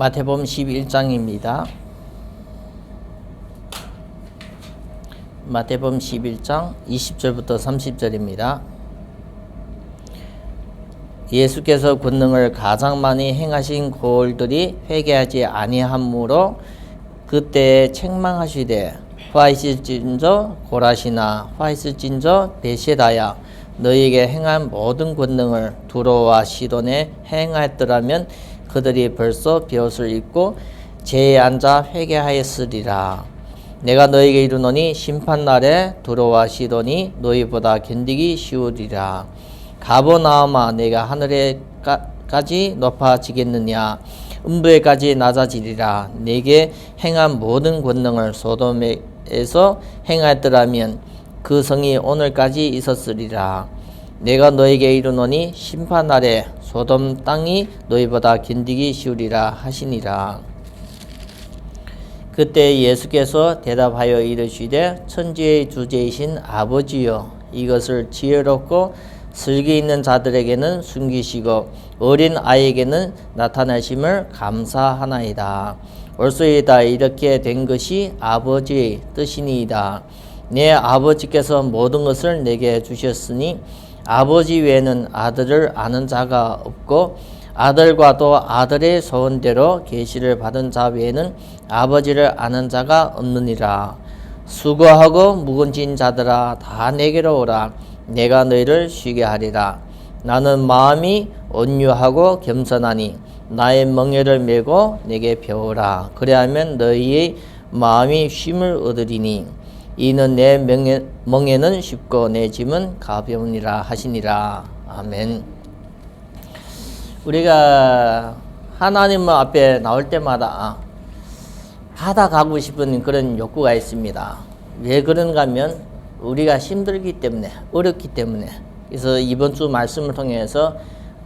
마태복음 11장입니다. 마태복음 11장 20절부터 30절입니다. 예수께서 권능을 가장 많이 행하신 고을들이 회개하지 아니하므로 그때에 책망하시되 화이실진저 고라시나 화이실진저 베세다야 너희에게 행한 모든 권능을 두로와 시돈에 행하였더라면 그들이 벌써 벼옷을 입고 제에 앉아 회개하였으리라. 내가 너희에게 이르노니 심판날에 두로와 시돈이 너희보다 견디기 쉬우리라. 가버나움아 내가 하늘에까지 높아지겠느냐 음부에까지 낮아지리라. 내게 행한 모든 권능을 소돔에서 행하였더라면 그 성이 오늘까지 있었으리라. 내가 너에게 이르노니 심판날에 소돔 땅이 너희보다 견디기 쉬우리라 하시니라. 그때 예수께서 대답하여 이르시되 천지의 주제이신 아버지여 이것을 지혜롭고 슬기 있는 자들에게는 숨기시고 어린 아이에게는 나타내심을 감사하나이다. 옳소이다. 이렇게 된 것이 아버지의 뜻이니이다. 내 아버지께서 모든 것을 내게 주셨으니 아버지 외에는 아들을 아는 자가 없고 아들과도 아들의 소원대로 계시를 받은 자 외에는 아버지를 아는 자가 없느니라. 수고하고 무거운 짐 자들아 다 내게로 오라. 내가 너희를 쉬게 하리라. 나는 마음이 온유하고 겸손하니 나의 멍에를 메고 내게 배우라. 그래야면 너희의 마음이 쉼을 얻으리니 이는 내 멍에는 쉽고 내 짐은 가벼우니라 하시니라. 아멘. 우리가 하나님 앞에 나올 때마다 받아가고 싶은 그런 욕구가 있습니다. 왜 그런가 하면 우리가 힘들기 때문에, 어렵기 때문에. 그래서 이번 주 말씀을 통해서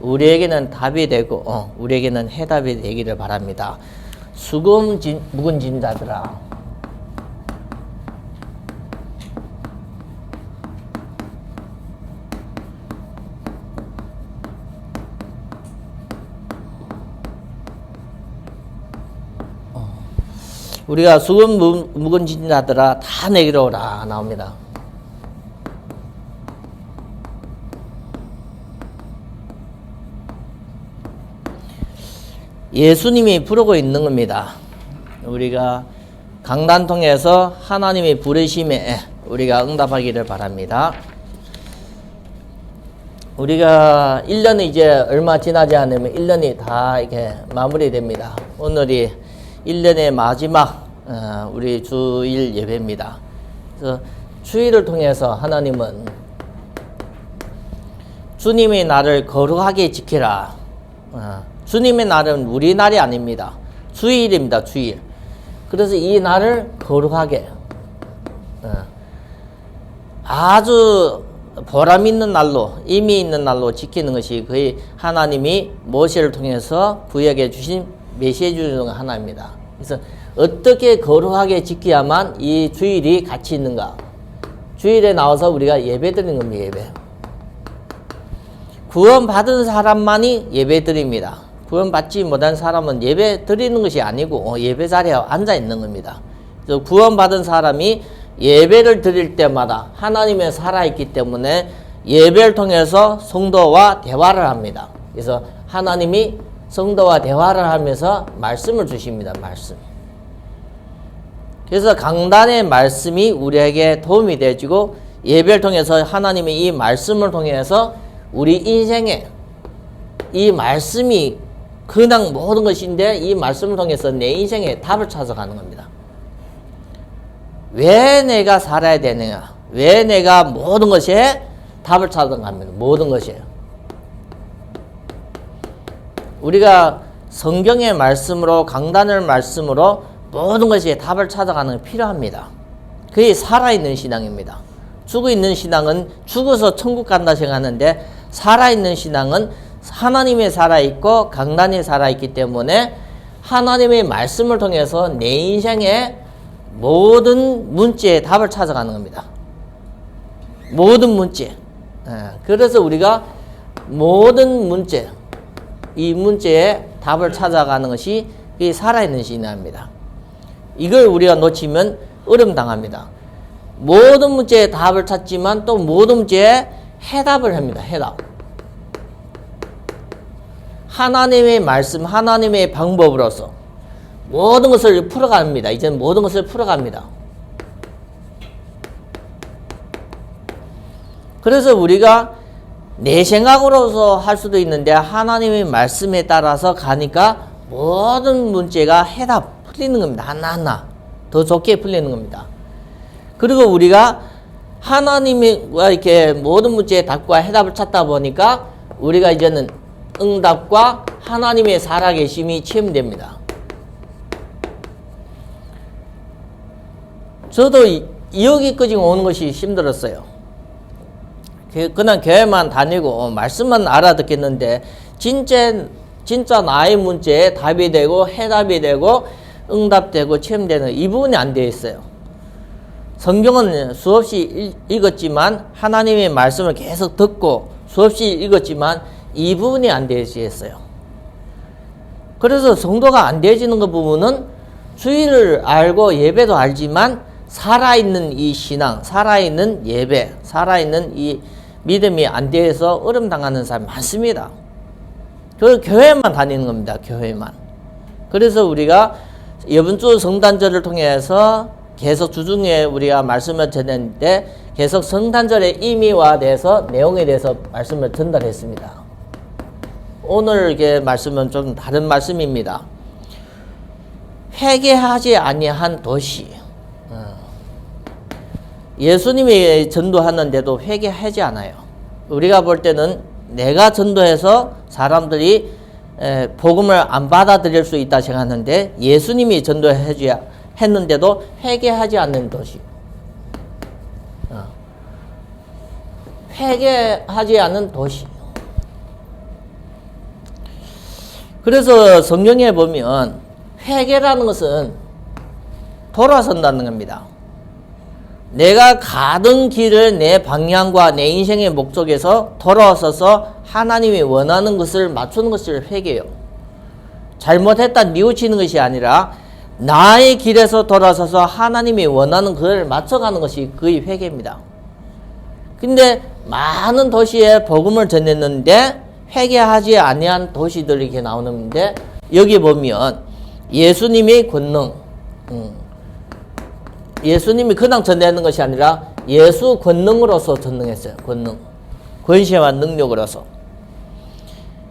우리에게는 답이 되고 우리에게는 해답이 되기를 바랍니다. 묵은 짐 자들아 우리가 묵은 짐 자들아 다 내게로 오라 나옵니다. 예수님이 부르고 있는 겁니다. 우리가 강단 통해서 하나님의 부르심에 우리가 응답하기를 바랍니다. 우리가 1년이 이제 얼마 지나지 않으면 1년이 다 이렇게 마무리됩니다. 오늘이 1년의 마지막 우리 주일 예배입니다. 그래서 주일을 통해서 하나님은 주님의 날을 거룩하게 지키라. 주님의 날은 우리 날이 아닙니다. 주일입니다. 주일. 그래서 이 날을 거룩하게 아주 보람 있는 날로 의미 있는 날로 지키는 것이 거의 하나님이 모세를 통해서 구약해 주신 메시지 중 하나입니다. 그래서 어떻게 거룩하게 지켜야만 이 주일이 가치 있는가? 주일에 나와서 우리가 예배 드리는 겁니다. 예배. 구원 받은 사람만이 예배 드립니다. 구원 받지 못한 사람은 예배 드리는 것이 아니고 예배 자리에 앉아 있는 겁니다. 그래서 구원 받은 사람이 예배를 드릴 때마다 하나님의 살아있기 때문에 예배를 통해서 성도와 대화를 합니다. 그래서 하나님이 성도와 대화를 하면서 말씀을 주십니다. 말씀. 그래서 강단의 말씀이 우리에게 도움이 되어지고 예배를 통해서 하나님의 이 말씀을 통해서 우리 인생에 이 말씀이 그냥 모든 것인데 이 말씀을 통해서 내 인생에 답을 찾아가는 겁니다. 왜 내가 살아야 되느냐? 왜 내가 모든 것에 답을 찾아갑니다. 모든 것이에요. 우리가 성경의 말씀으로 강단의 말씀으로 모든 것에 답을 찾아가는 게 필요합니다. 그게 살아있는 신앙입니다. 죽어있는 신앙은 죽어서 천국 간다 생각하는데 살아있는 신앙은 하나님이 살아있고 강단이 살아있기 때문에 하나님의 말씀을 통해서 내 인생의 모든 문제에 답을 찾아가는 겁니다. 모든 문제. 그래서 우리가 모든 문제, 이 문제에 답을 찾아가는 것이 이게 살아있는 신앙입니다. 이걸 우리가 놓치면 어려움 당합니다. 모든 문제의 답을 찾지만 또 모든 문제에 해답을 합니다. 해답. 하나님의 말씀, 하나님의 방법으로서 모든 것을 풀어갑니다. 이제는 모든 것을 풀어갑니다. 그래서 우리가 내 생각으로서 할 수도 있는데 하나님의 말씀에 따라서 가니까 모든 문제가 해답 풀리는 겁니다. 하나하나 더 좋게 풀리는 겁니다. 그리고 우리가 하나님과 이렇게 모든 문제의 답과 해답을 찾다 보니까 우리가 이제는 응답과 하나님의 살아계심이 체험됩니다. 저도 여기까지 오는 것이 힘들었어요. 그냥 교회만 다니고 말씀만 알아듣겠는데 진짜 나의 문제에 답이 되고 해답이 되고 응답되고 체험되는 이 부분이 안 되어 있어요. 성경은 수없이 읽었지만 하나님의 말씀을 계속 듣고 수없이 읽었지만 이 부분이 안 되어지겠어요. 그래서 성도가 안 되어지는 그 부분은 주의를 알고 예배도 알지만 살아있는 이 신앙, 살아있는 예배, 살아있는 이 믿음이 안 되어서 어려움 당하는 사람이 많습니다. 그 교회만 다니는 겁니다. 교회만. 그래서 우리가 이번 주 성탄절을 통해서 계속 주중에 우리가 말씀을 전했는데 계속 성탄절의 의미와 대해서 내용에 대해서 말씀을 전달했습니다. 오늘 이게 말씀은 좀 다른 말씀입니다. 회개하지 아니한 도시. 예수님이 전도하는데도 회개하지 않아요. 우리가 볼 때는 내가 전도해서 사람들이 복음을 안 받아들일 수 있다 생각하는데 예수님이 전도해줘야 했는데도 회개하지 않는 도시. 회개하지 않는 도시. 그래서 성경에 보면 회개라는 것은 돌아선다는 겁니다. 내가 가던 길을 내 방향과 내 인생의 목적에서 돌아서서 하나님이 원하는 것을 맞추는 것을 회개해요. 잘못했다 뉘우치는 것이 아니라 나의 길에서 돌아서서 하나님이 원하는 그걸 맞춰가는 것이 거의 회개입니다. 근데 많은 도시에 복음을 전했는데 회개하지 아니한 도시들이 이렇게 나오는데 여기 보면 예수님의 권능, 예수님이 그냥 전하는 것이 아니라 예수 권능으로서 전능했어요. 권능. 권세와 능력으로서.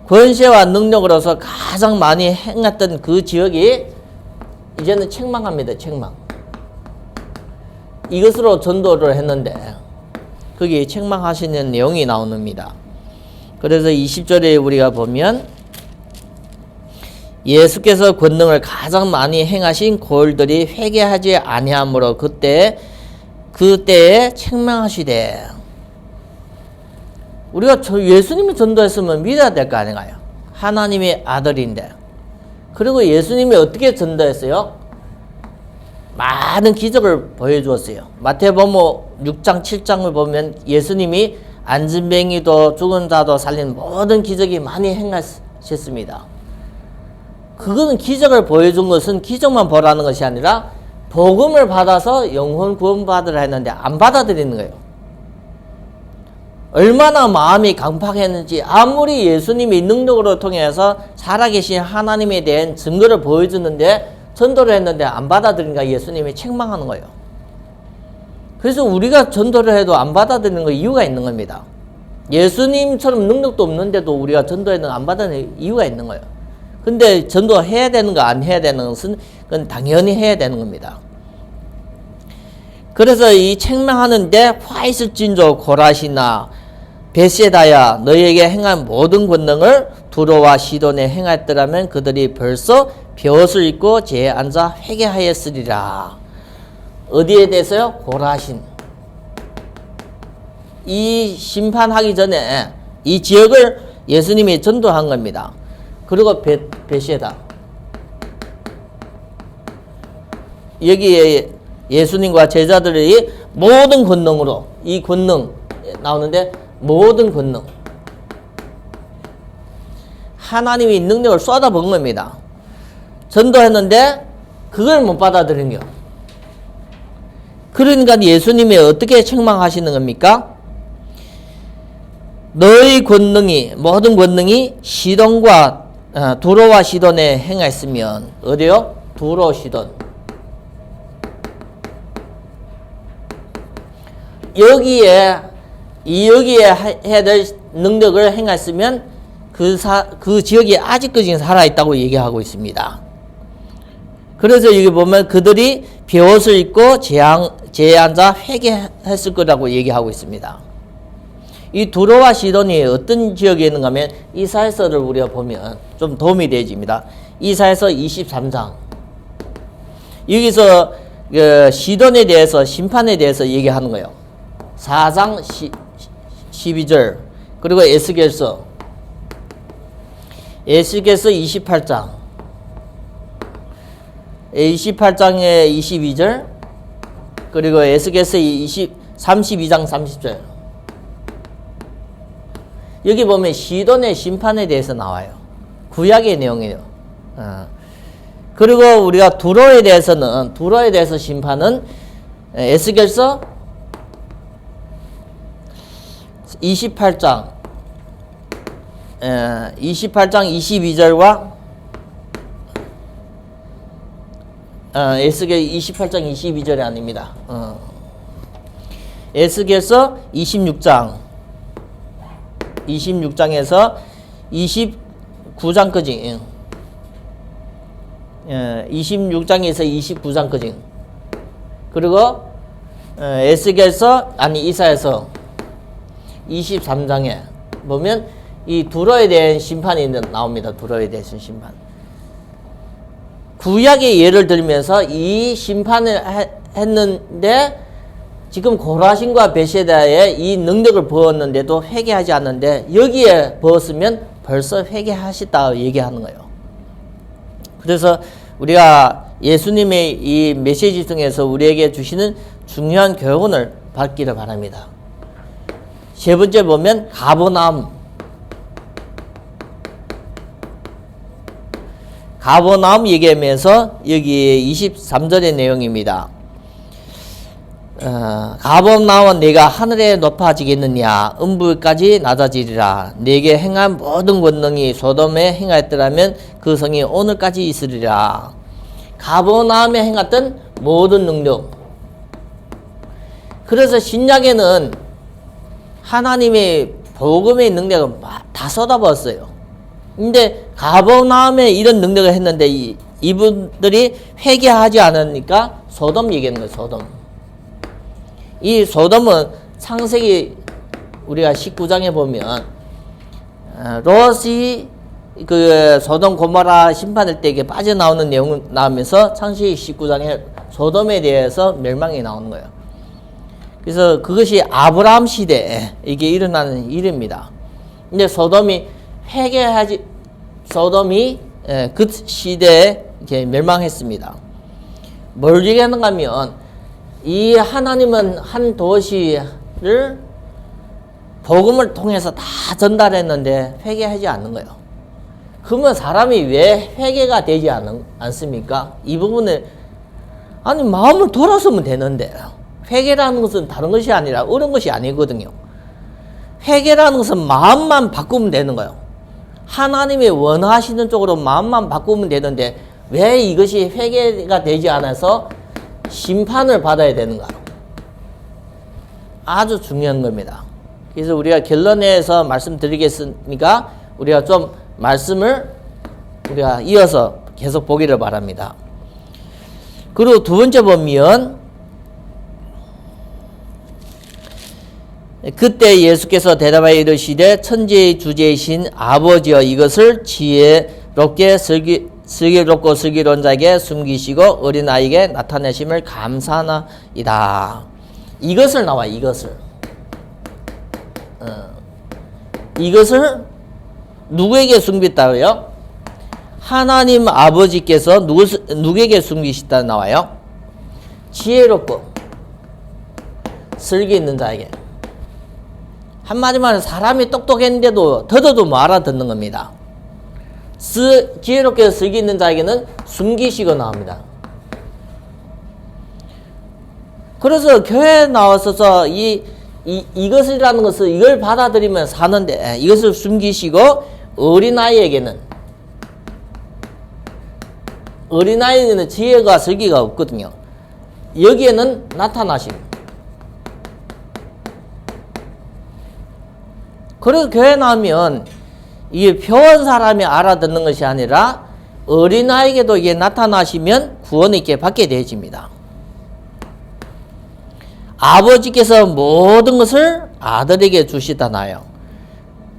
권세와 능력으로서 가장 많이 행했던 그 지역이 이제는 책망합니다. 책망. 이것으로 전도를 했는데 거기 책망하시는 내용이 나옵니다. 그래서 20절에 우리가 보면 예수께서 권능을 가장 많이 행하신 고을들이 회개하지 아니하므로 그때에 책망하시되. 우리가 예수님이 전도했으면 믿어야 될 거 아닌가요? 하나님의 아들인데. 그리고 예수님이 어떻게 전도했어요? 많은 기적을 보여주었어요. 마태복음 6장 7장을 보면 예수님이 안진뱅이도 죽은 자도 살린 모든 기적이 많이 행하셨습니다. 그거는 기적을 보여준 것은 기적만 보라는 것이 아니라 복음을 받아서 영혼 구원받으라 했는데 안 받아들이는 거예요. 얼마나 마음이 강팍했는지 아무리 예수님이 능력으로 통해서 살아계신 하나님에 대한 증거를 보여주는데 전도를 했는데 안 받아들이니까 예수님이 책망하는 거예요. 그래서 우리가 전도를 해도 안 받아들이는 거 이유가 있는 겁니다. 예수님처럼 능력도 없는데도 우리가 전도에는 안 받아들이는 이유가 있는 거예요. 근데 전도해야 되는 거 안 해야 되는 것은 그건 당연히 해야 되는 겁니다. 그래서 이 책망하는데 화 있을진저 고라시나 베세다야 너희에게 행한 모든 권능을 두로와 시돈에 행했더라면 그들이 벌써 벼옷을 입고 제에 앉아 회개하였으리라. 어디에 대해서요? 고라신. 이 심판하기 전에 이 지역을 예수님이 전도한 겁니다. 그리고 베세다. 여기에 예수님과 제자들이 모든 권능으로 이 권능 나오는데 모든 권능. 하나님이 능력을 쏟아부은 겁니다. 전도했는데 그걸 못 받아들인 거. 그러니까 예수님이 어떻게 책망하시는 겁니까? 너의 권능이, 모든 권능이 시돈과 두로와 시돈에 행하였으면, 어디요? 두로 시돈. 여기에 해야 될 능력을 행했으면 그 지역이 아직까지 살아있다고 얘기하고 있습니다. 그래서 여기 보면 그들이 베옷을 입고 제에 앉아 회개했을 거라고 얘기하고 있습니다. 이 두로와 시돈이 어떤 지역에 있는가 하면 이사야서를 우리가 보면 좀 도움이 되집니다. 이사야서 23장. 여기서 시돈에 대해서, 심판에 대해서 얘기하는 거예요. 4장 12절. 그리고 에스겔서 28장. 28장에 22절. 그리고 에스겔서 32장 30절. 여기 보면 시돈의 심판에 대해서 나와요. 구약의 내용이에요. 그리고 우리가 두로에 대해서 심판은 에스겔서 28장 22절과 에스겔 28장 22절이 아닙니다. 에스겔서 26장에서 29장까지 26장에서 29장까지 그리고 이사야서 23장에 보면 이 두로에 대한 심판이 나옵니다. 두로에 대해서 심판. 구약의 예를 들면서 이 심판을 했는데 지금 고라신과 베세다에 이 능력을 부었는데도 회개하지 않는데 여기에 부었으면 벌써 회개하셨다 얘기하는 거예요. 그래서 우리가 예수님의 이 메시지 중에서 우리에게 주시는 중요한 교훈을 받기를 바랍니다. 세 번째 보면 가버나움 얘기하면서 여기 23절의 내용입니다. 가버나움은 네가 하늘에 높아지겠느냐 음부까지 낮아지리라. 네게 행한 모든 권능이 소돔에 행하였더라면 그 성이 오늘까지 있으리라. 가버나움에 행했던 모든 능력. 그래서 신약에는 하나님의 복음의 능력을 다 쏟아부었어요. 근데 가버나움에 이런 능력을 했는데 이분들이 회개하지 않으니까 소돔 얘기하는 거예요. 소돔. 이 소돔은 창세기 우리가 19장에 보면 롯이 그 소돔 고모라 심판할 때 이게 빠져나오는 내용 나오면서 창세기 19장에 소돔에 대해서 멸망이 나오는 거예요. 그래서 그것이 아브라함 시대에 이게 일어나는 일입니다. 근데 소돔이 그 시대에 이렇게 멸망했습니다. 뭘 얘기하는가 하면 이 하나님은 한 도시를 복음을 통해서 다 전달했는데 회개하지 않는 거예요. 그러면 사람이 왜 회개가 되지 않습니까? 이 부분을 아니 마음을 돌아서면 되는데 회개라는 것은 다른 것이 아니라 어려운 것이 아니거든요. 회개라는 것은 마음만 바꾸면 되는 거예요. 하나님이 원하시는 쪽으로 마음만 바꾸면 되는데 왜 이것이 회개가 되지 않아서 심판을 받아야 되는가? 아주 중요한 겁니다. 그래서 우리가 결론에서 말씀드리겠으니까 우리가 좀 말씀을 우리가 이어서 계속 보기를 바랍니다. 그리고 두 번째 보면 그때 예수께서 대답하여 이르시되 천지의 주제이신 아버지여 이것을 지혜롭게 슬기롭고 슬기로운 자에게 숨기시고 어린아이에게 나타내심을 감사하나이다. 이것을 나와 이것을 누구에게 숨겼다고요? 하나님 아버지께서 누구에게 숨기시다 나와요? 지혜롭고 슬기 있는 자에게. 한마디만 사람이 똑똑했는데도 더더도 못 알아듣는 겁니다. 지혜롭게 슬기 있는 자에게는 숨기시고 나옵니다. 그래서 교회에 나와서 이것이라는 것을 이걸 받아들이면 사는데 이것을 숨기시고 어린아이에게는 지혜가 슬기가 없거든요. 여기에는 나타나심. 그래서 교회 나오면 이게 표현 사람이 알아듣는 것이 아니라 어린아이에게도 이게 나타나시면 구원을 있게 받게 되어집니다. 아버지께서 모든 것을 아들에게 주시다나요.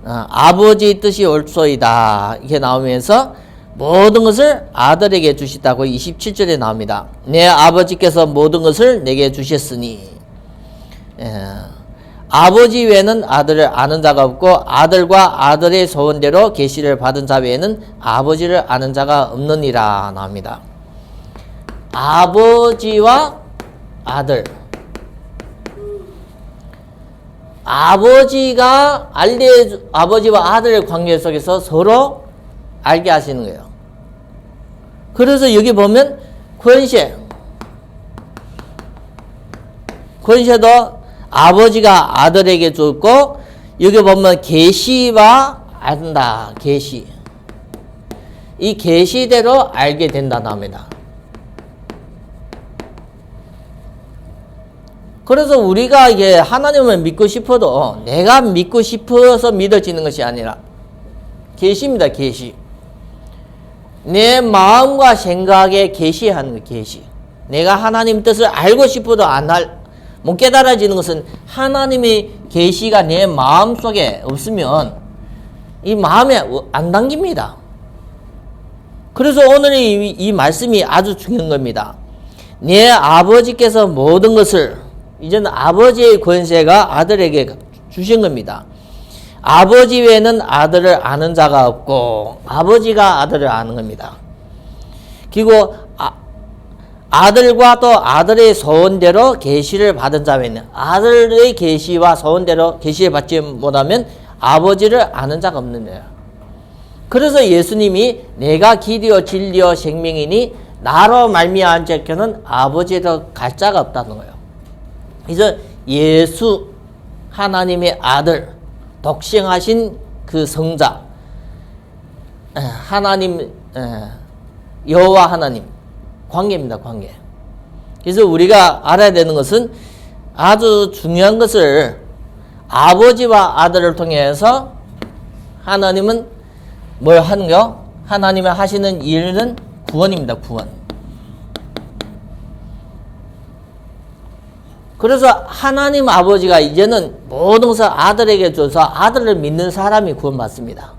아버지의 뜻이 옳소이다. 이렇게 나오면서 모든 것을 아들에게 주시다고 27절에 나옵니다. 내 아버지께서 모든 것을 내게 주셨으니. 아버지 외에는 아들을 아는 자가 없고 아들과 아들의 소원대로 계시를 받은 자 외에는 아버지를 아는 자가 없느니라 나옵니다. 아버지와 아들. 아버지와 아들의 관계 속에서 서로 알게 하시는 거예요. 그래서 여기 보면 권세도 아버지가 아들에게 줬고, 여기 보면 계시와 안다. 계시. 이 계시대로 알게 된다는 합니다. 그래서 우리가 이게 하나님을 믿고 싶어도 내가 믿고 싶어서 믿어지는 것이 아니라 계시입니다. 계시. 내 마음과 생각에 계시하는 거. 계시. 내가 하나님 뜻을 알고 싶어도 못 깨달아지는 것은 하나님의 계시가 내 마음속에 없으면 이 마음에 안 담깁니다. 그래서 오늘의 이 말씀이 아주 중요한 겁니다. 내 아버지께서 모든 것을, 이제는 아버지의 권세가 아들에게 주신 겁니다. 아버지 외에는 아들을 아는 자가 없고 아버지가 아들을 아는 겁니다. 그리고 아들과 또 아들의 소원대로 계시를 받은 자 외에는, 아들의 계시와 소원대로 계시를 받지 못하면 아버지를 아는 자가 없는 거예요. 그래서 예수님이 내가 길이요 진리요 생명이니 나로 말미암은 자에게는 아버지로 갈 자가 없다는 거예요. 그래서 예수 하나님의 아들, 독생하신 그 성자, 하나님, 여호와 하나님 관계입니다. 관계. 그래서 우리가 알아야 되는 것은 아주 중요한 것을, 아버지와 아들을 통해서 하나님은 뭘 하는가? 하나님이 하시는 일은 구원입니다. 구원. 그래서 하나님 아버지가 이제는 모든 것을 아들에게 줘서 아들을 믿는 사람이 구원받습니다.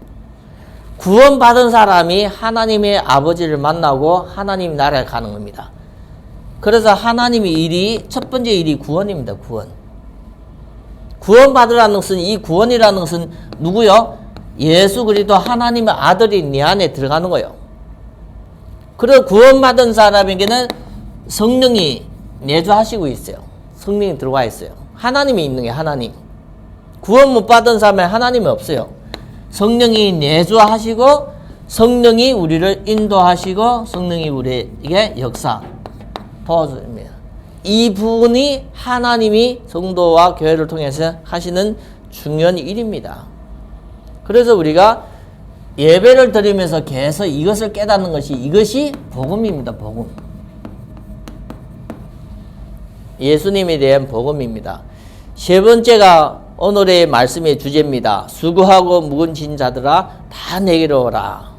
구원받은 사람이 하나님의 아버지를 만나고 하나님 나라에 가는 겁니다. 그래서 하나님의 첫 번째 일이 구원입니다. 구원. 구원받으라는 것은, 이 구원이라는 것은 누구요? 예수 그리스도 하나님의 아들이 네 안에 들어가는 거예요. 그래서 구원받은 사람에게는 성령이 내주하시고 있어요. 성령이 들어와 있어요. 하나님이 있는 게 하나님. 구원 못 받은 사람에 하나님이 없어요. 성령이 내주하시고 성령이 우리를 인도하시고 성령이 우리에게 역사 도와줍니다. 이 부분이 하나님이 성도와 교회를 통해서 하시는 중요한 일입니다. 그래서 우리가 예배를 드리면서 계속 이것을 깨닫는 것이, 이것이 복음입니다. 복음. 예수님에 대한 복음입니다. 세 번째가 오늘의 말씀의 주제입니다. 수고하고 무거운 짐 자들아 다 내게로 오라.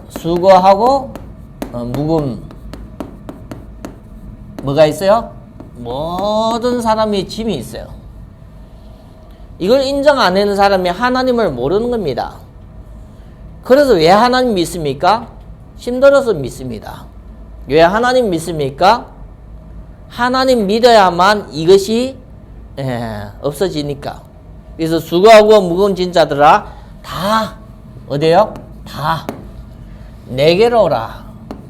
수고하고 무거운, 뭐가 있어요? 모든 사람이 짐이 있어요. 이걸 인정 안 하는 사람이 하나님을 모르는 겁니다. 그래서 왜 하나님 믿습니까? 힘들어서 믿습니다. 왜 하나님 믿습니까? 하나님 믿어야만 이것이 없어지니까. 그래서 수고하고 무거운 짐 자들아 다 어디에요? 다 내게로 오라.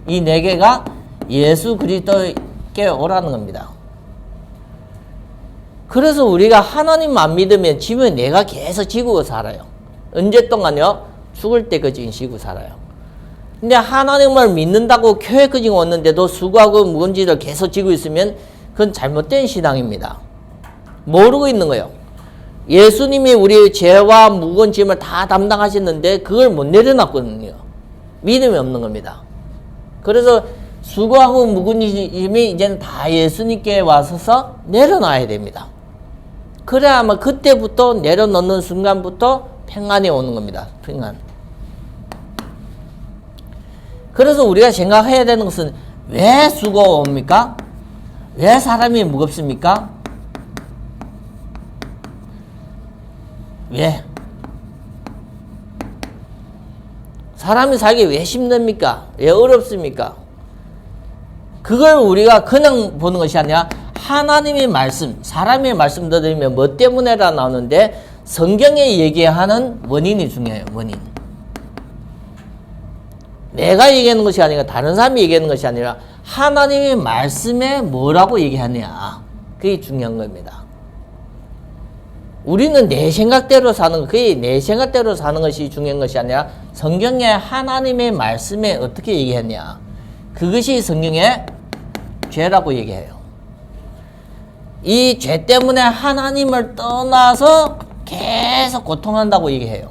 이 내게가 예수 그리스도께 오라는 겁니다. 그래서 우리가 하나님 안 믿으면 짐을 내가 계속 지고 살아요. 언제 동안요? 죽을 때까지 쉬고 살아요. 근데 하나님을 믿는다고 교회까지 왔는데도 수고하고 무거운 짐을 계속 지고 있으면 그건 잘못된 신앙입니다. 모르고 있는 거예요. 예수님이 우리 죄와 무거운 짐을 다 담당하셨는데 그걸 못 내려놨거든요. 믿음이 없는 겁니다. 그래서 수고하고 무거운 짐이 이제는 다 예수님께 와서서 내려놔야 됩니다. 그래야 아마 그때부터 내려놓는 순간부터 평안이 오는 겁니다. 평안. 그래서 우리가 생각해야 되는 것은 왜 수고가 옵니까? 왜 사람이 무겁습니까? 왜? 사람이 살기 왜 힘듭니까? 왜 어렵습니까? 그걸 우리가 그냥 보는 것이 아니라 하나님의 말씀, 사람의 말씀 들으면 뭐 때문에라 나오는데 성경에 얘기하는 원인이 중요해요. 원인. 내가 얘기하는 것이 아니라 다른 사람이 얘기하는 것이 아니라 하나님의 말씀에 뭐라고 얘기하냐. 그게 중요한 겁니다. 우리는 내 생각대로 사는 것, 그게 내 생각대로 사는 것이 중요한 것이 아니라 성경에 하나님의 말씀에 어떻게 얘기했냐. 그것이 성경의 죄라고 얘기해요. 이 죄 때문에 하나님을 떠나서 계속 고통한다고 얘기해요.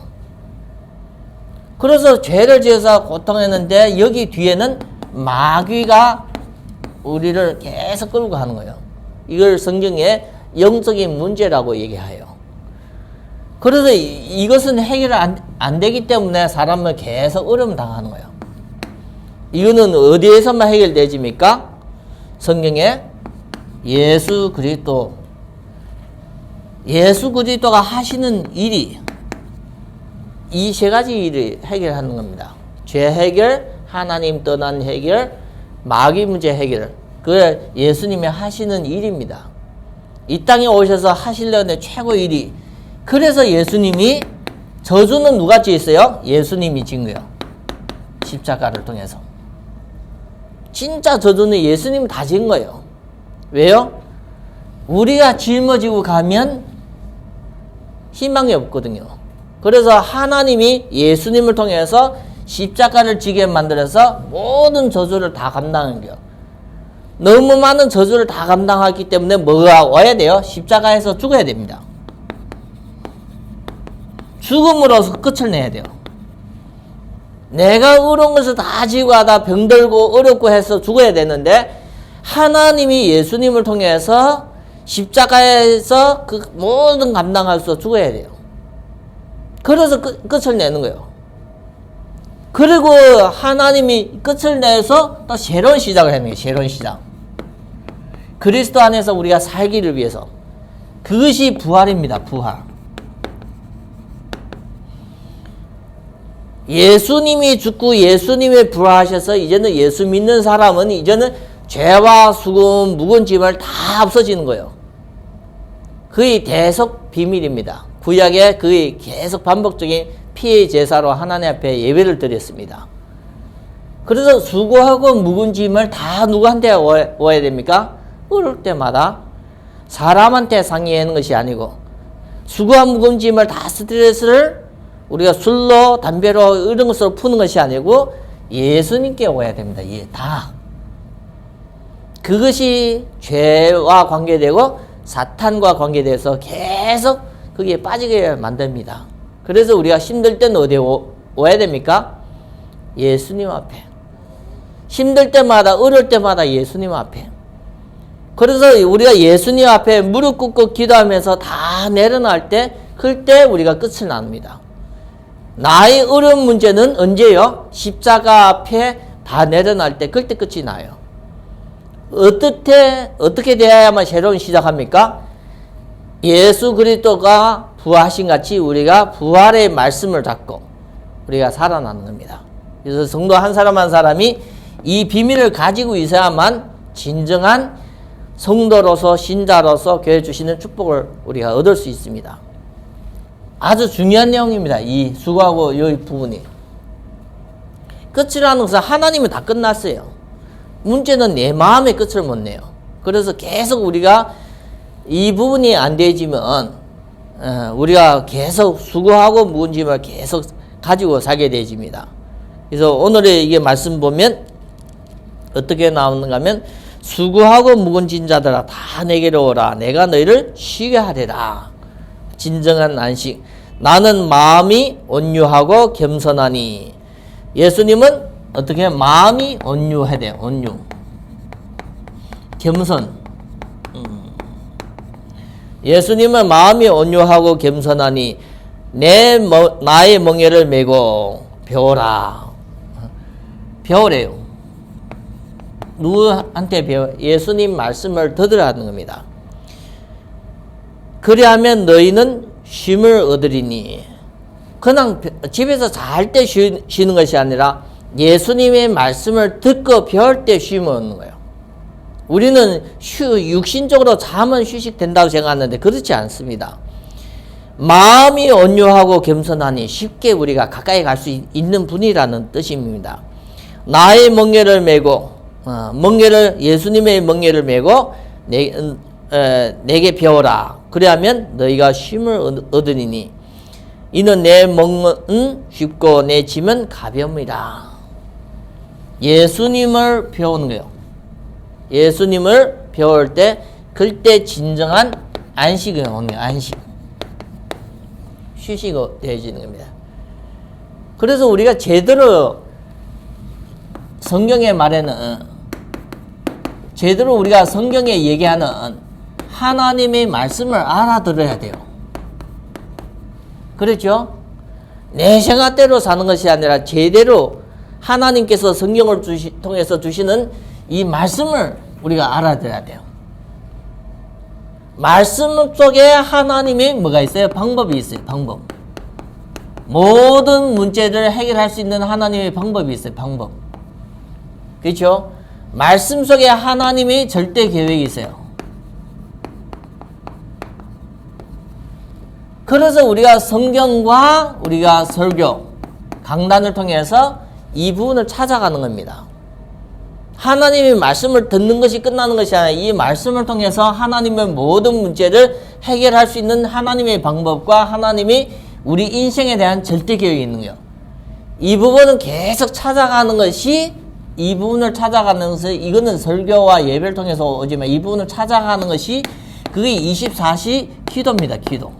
그래서 죄를 지어서 고통했는데 여기 뒤에는 마귀가 우리를 계속 끌고 가는 거예요. 이걸 성경에 영적인 문제라고 얘기해요. 그래서 이것은 해결 안 되기 때문에 사람은 계속 어려움 당하는 거예요. 이거는 어디에서만 해결되집니까? 성경에 예수 그리스도가 하시는 일이 이 세 가지 일을 해결하는 겁니다. 죄 해결, 하나님 떠난 해결, 마귀 문제 해결. 그게 예수님이 하시는 일입니다. 이 땅에 오셔서 하시려는 최고의 일이. 그래서 예수님이 저주는 누가 지었어요? 예수님이 진 거예요. 십자가를 통해서. 진짜 저주는 예수님이 다 진 거예요. 왜요? 우리가 짊어지고 가면 희망이 없거든요. 그래서 하나님이 예수님을 통해서 십자가를 지게 만들어서 모든 저주를 다 감당한 거예요. 너무 많은 저주를 다 감당하기 때문에 뭐가 와야 돼요? 십자가에서 죽어야 됩니다. 죽음으로써 끝을 내야 돼요. 내가 어려운 것을 다 지고 하다 병들고 어렵고 해서 죽어야 되는데 하나님이 예수님을 통해서 십자가에서 그 모든 감당할 수 죽어야 돼요. 그래서 끝을 내는 거예요. 그리고 하나님이 끝을 내서 또 새로운 시작을 하는 거예요. 새로운 시작. 그리스도 안에서 우리가 살기를 위해서. 그것이 부활입니다. 부활. 예수님이 죽고 예수님이 부활하셔서 이제는 예수 믿는 사람은 이제는 죄와 수금, 무거운 짐을 다 없어지는 거예요. 그의 대속 비밀입니다. 구약에 그의 계속 반복적인 피해 제사로 하나님 앞에 예배를 드렸습니다. 그래서 수고하고 무거운 짐을 다 누구한테 와야 됩니까? 어릴 때마다 사람한테 상의하는 것이 아니고 수고한 무거운 짐을 다 스트레스를 우리가 술로 담배로 이런 것으로 푸는 것이 아니고 예수님께 와야 됩니다. 예, 다. 그것이 죄와 관계되고 사탄과 관계돼서 계속 거기에 빠지게 만듭니다. 그래서 우리가 힘들 때는 어디에 와야 됩니까? 예수님 앞에. 힘들 때마다 어려울 때마다 예수님 앞에. 그래서 우리가 예수님 앞에 무릎 꿇고 기도하면서 다 내려놓을 때 그때 우리가 끝을 납니다. 나의 어려운 문제는 언제요? 십자가 앞에 다 내려놓을 때 그때 끝이 나요. 어떻게 되어야만 새로운 시작합니까? 예수 그리스도가 부활하신 같이 우리가 부활의 말씀을 잡고 우리가 살아나는 겁니다. 그래서 성도 한 사람 한 사람이 이 비밀을 가지고 있어야만 진정한 성도로서 신자로서 교회 주시는 축복을 우리가 얻을 수 있습니다. 아주 중요한 내용입니다. 이 수고하고 이 부분이. 끝이라는 것은 하나님은 다 끝났어요. 문제는 내 마음의 끝을 못 내요. 그래서 계속 우리가 이 부분이 안 되지만 우리가 계속 수고하고 무거운 짐을 계속 가지고 살게 되집니다. 그래서 오늘의 이게 말씀 보면 어떻게 나오는가 하면 수고하고 무거운 짐 자들아 다 내게로 오라. 내가 너희를 쉬게 하리라. 진정한 안식. 나는 마음이 온유하고 겸손하니. 예수님은 어떻게 마음이 온유해야 돼요. 온유. 겸손. 예수님은 마음이 온유하고 겸손하니 나의 멍에를 메고 배워라. 배우래요. 누구한테 배워? 예수님 말씀을 들으라는 겁니다. 그리하면 너희는 쉼을 얻으리니. 그냥 집에서 잘 때 쉬는 것이 아니라 예수님의 말씀을 듣고 배울 때 쉼을 얻는 거예요. 우리는 육신적으로 잠은 휴식된다고 생각하는데 그렇지 않습니다. 마음이 온유하고 겸손하니 쉽게 우리가 가까이 갈 수 있는 분이라는 뜻입니다. 나의 멍에를 메고 예수님의 멍에를 메고 내게 배워라. 그래야면 너희가 쉼을 얻으리니 이는 내 멍은 쉽고 내 짐은 가벼움이라. 예수님을 배우는 거예요. 예수님을 배울 때 그때 진정한 안식이 오는 거예요. 안식. 휴식이 되어지는 겁니다. 그래서 우리가 제대로 성경의 말에는 제대로 우리가 성경에 얘기하는 하나님의 말씀을 알아들어야 돼요. 그렇죠? 내 생각대로 사는 것이 아니라 제대로 하나님께서 성경을 통해서 주시는 이 말씀을 우리가 알아들어야 돼요. 말씀 속에 하나님의 뭐가 있어요? 방법이 있어요. 방법. 모든 문제를 해결할 수 있는 하나님의 방법이 있어요. 방법. 그렇죠? 말씀 속에 하나님의 절대 계획이 있어요. 그래서 우리가 성경과 우리가 설교, 강단을 통해서 이 부분을 찾아가는 겁니다. 하나님의 말씀을 듣는 것이 끝나는 것이 아니라 이 말씀을 통해서 하나님의 모든 문제를 해결할 수 있는 하나님의 방법과 하나님이 우리 인생에 대한 절대 계획이 있는 거예요. 이 부분은 계속 찾아가는 것이 이 부분을 찾아가는 것은 이거는 설교와 예배를 통해서 오지만 이 부분을 찾아가는 것이 그게 24시 기도입니다. 기도.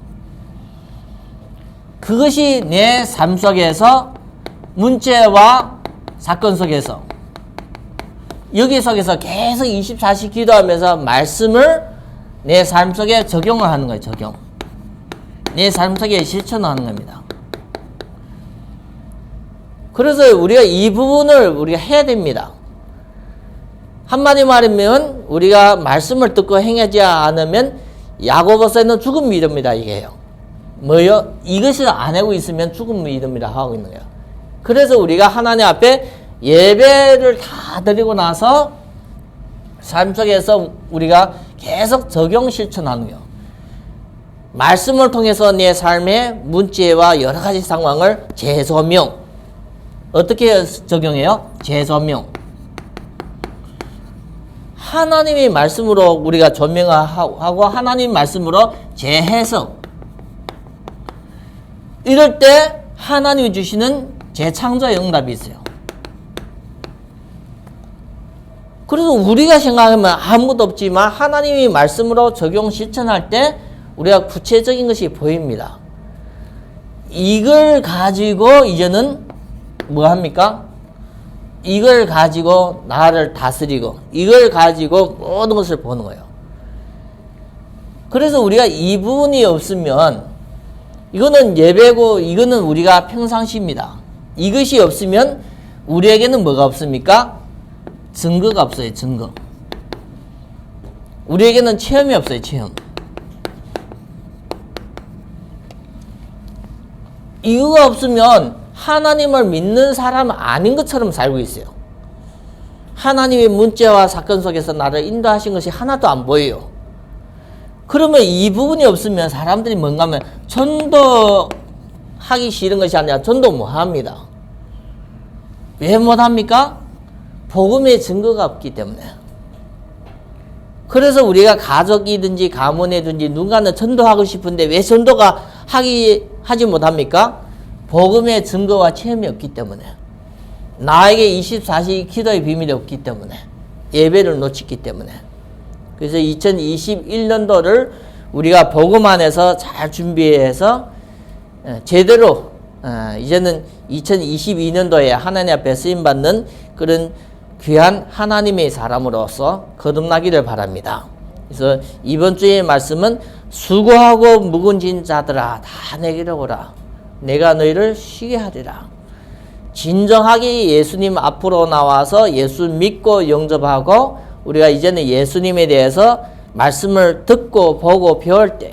그것이 내 삶 속에서 문제와 사건 속에서 여기 속에서 계속 24시 기도하면서 말씀을 내 삶 속에 적용을 하는 거예요. 적용. 내 삶 속에 실천하는 겁니다. 그래서 우리가 이 부분을 우리가 해야 됩니다. 한마디 말하면 우리가 말씀을 듣고 행하지 않으면 야고보서에는 죽은 믿음이다 이게요. 뭐요? 이것을 안 하고 있으면 죽은 믿음이라 하고 있는 거예요. 그래서 우리가 하나님 앞에 예배를 다 드리고 나서 삶 속에서 우리가 계속 적용 실천하는 거예요. 말씀을 통해서 내 삶의 문제와 여러 가지 상황을 재조명. 어떻게 적용해요? 재조명. 하나님의 말씀으로 우리가 조명하고 하나님 말씀으로 재해석. 이럴 때 하나님이 주시는 재창조의 응답이 있어요. 그래서 우리가 생각하면 아무것도 없지만 하나님의 말씀으로 적용 실천할 때 우리가 구체적인 것이 보입니다. 이걸 가지고 이제는 뭐 합니까? 이걸 가지고 나를 다스리고 이걸 가지고 모든 것을 보는 거예요. 그래서 우리가 이 부분이 없으면 이거는 예배고 이거는 우리가 평상시입니다. 이것이 없으면 우리에게는 뭐가 없습니까? 증거가 없어요. 증거. 우리에게는 체험이 없어요. 체험. 이유가 없으면 하나님을 믿는 사람 아닌 것처럼 살고 있어요. 하나님의 문제와 사건 속에서 나를 인도하신 것이 하나도 안 보여요. 그러면 이 부분이 없으면 사람들이 뭔가 하면 전도하기 싫은 것이 아니라 전도 못합니다. 왜 못합니까? 복음의 증거가 없기 때문에. 그래서 우리가 가족이든지 가문이든지 누군가는 전도하고 싶은데 왜 전도가 하지 못합니까? 복음의 증거와 체험이 없기 때문에, 나에게 24시간 기도의 비밀이 없기 때문에, 예배를 놓쳤기 때문에. 그래서 2021년도를 우리가 복음 안에서 잘 준비해서 제대로 이제는 2022년도에 하나님 앞에 쓰임받는 그런 귀한 하나님의 사람으로서 거듭나기를 바랍니다. 그래서 이번 주의 말씀은 수고하고 무거운 자들아 다 내게로 오라. 내가 너희를 쉬게 하리라. 진정하게 예수님 앞으로 나와서 예수 믿고 영접하고 우리가 이제는 예수님에 대해서 말씀을 듣고 보고 배울 때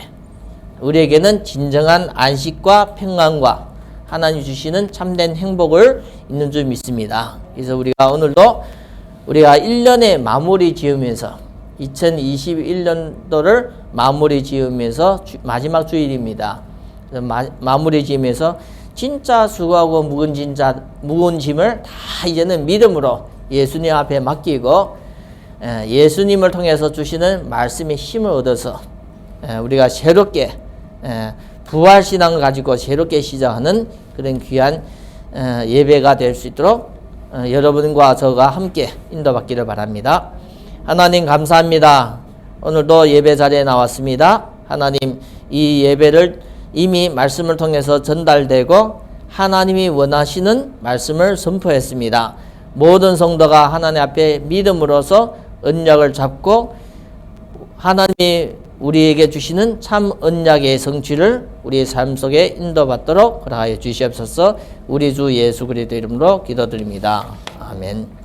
우리에게는 진정한 안식과 평안과 하나님 주시는 참된 행복을 있는 줄 믿습니다. 그래서 우리가 오늘도 우리가 1년의 마무리 지으면서 2021년도를 마무리 지으면서 마지막 주일입니다. 마무리 지으면서 진짜 수고하고 무거운 짐을 다 이제는 믿음으로 예수님 앞에 맡기고 예수님을 통해서 주시는 말씀의 힘을 얻어서 우리가 새롭게 부활신앙을 가지고 새롭게 시작하는 그런 귀한 예배가 될 수 있도록 여러분과 저가 함께 인도받기를 바랍니다. 하나님 감사합니다. 오늘도 예배 자리에 나왔습니다. 하나님 이 예배를 이미 말씀을 통해서 전달되고 하나님이 원하시는 말씀을 선포했습니다. 모든 성도가 하나님 앞에 믿음으로써 언약을 잡고 하나님이 우리에게 주시는 참 언약의 성취를 우리의 삶 속에 인도받도록 허락하여 주시옵소서. 우리 주 예수 그리스도 이름으로 기도드립니다. 아멘.